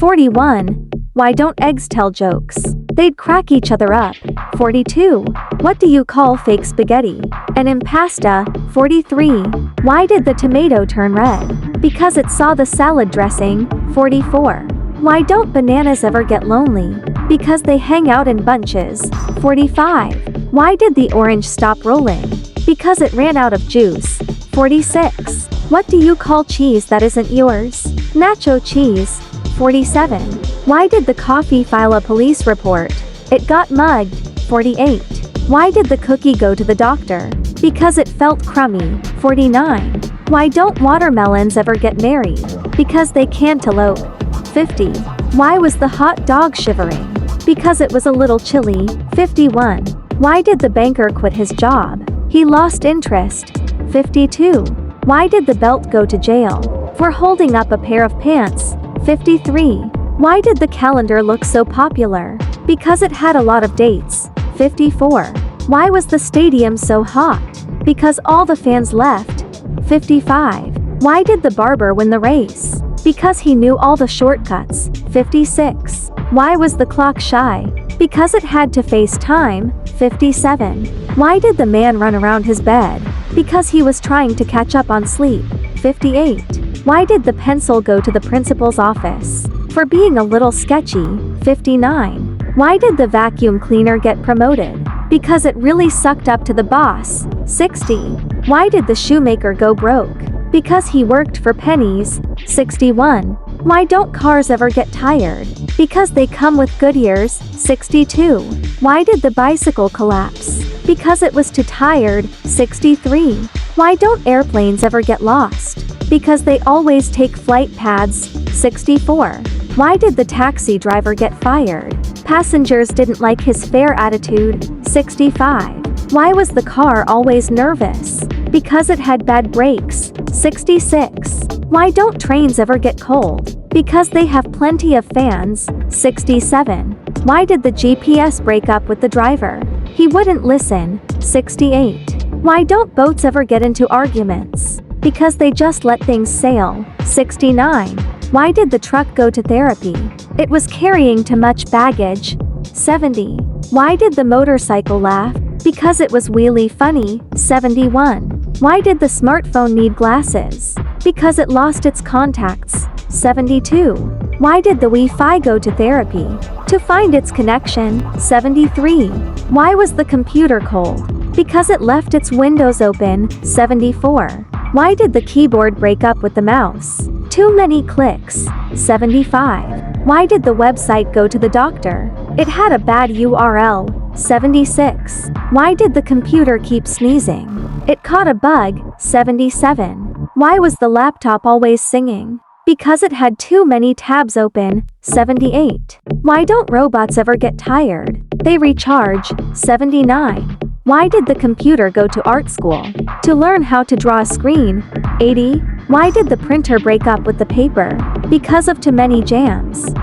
41. Why don't eggs tell jokes? They'd crack each other up. 42. What do you call fake spaghetti? An impasta. 43. Why did the tomato turn red? Because it saw the salad dressing. 44. Why don't bananas ever get lonely? Because they hang out in bunches. 45. Why did the orange stop rolling? Because it ran out of juice. 46. What do you call cheese that isn't yours? Nacho cheese. 47. Why did the coffee file a police report? It got mugged. 48. Why did the cookie go to the doctor? Because it felt crummy. 49. Why don't watermelons ever get married? Because they cantaloupe. 50. Why was the hot dog shivering? Because it was a little chilly. 51. Why did the banker quit his job? He lost interest. 52. Why did the belt go to jail? For holding up a pair of pants. 53. Why did the calendar look so popular? Because it had a lot of dates. 54. Why was the stadium so hot? Because all the fans left. 55. Why did the barber win the race? Because he knew all the shortcuts. 56. Why was the clock shy? Because it had to face time. 57. Why did the man run around his bed? Because he was trying to catch up on sleep. 58. Why did the pencil go to the principal's office? For being a little sketchy. 59. Why did the vacuum cleaner get promoted? Because it really sucked up to the boss. 60. Why did the shoemaker go broke? Because he worked for pennies. 61. Why don't cars ever get tired? Because they come with Goodyears. 62. Why did the bicycle collapse? Because it was too tired. 63. Why don't airplanes ever get lost? Because they always take flight paths. 64. Why did the taxi driver get fired? Passengers didn't like his fair attitude. 65. Why was the car always nervous? Because it had bad brakes. 66. Why don't trains ever get cold? Because they have plenty of fans. 67. Why did the GPS break up with the driver? He wouldn't listen. 68. Why don't boats ever get into arguments? Because they just let things sail. 69. Why did the truck go to therapy? It was carrying too much baggage. 70. Why did the motorcycle laugh? Because it was really funny. 71. Why did the smartphone need glasses? Because it lost its contacts. 72. Why did the Wi-Fi go to therapy? To find its connection. 73. Why was the computer cold? Because it left its windows open. 74. Why did the keyboard break up with the mouse? Too many clicks. 75. Why did the website go to the doctor? It had a bad URL. 76. Why did the computer keep sneezing? It caught a bug. 77. Why was the laptop always singing? Because it had too many tabs open. 78. Why don't robots ever get tired? They recharge. 79. Why did the computer go to art school? To learn how to draw a screen. 80. Why did the printer break up with the paper? Because of too many jams.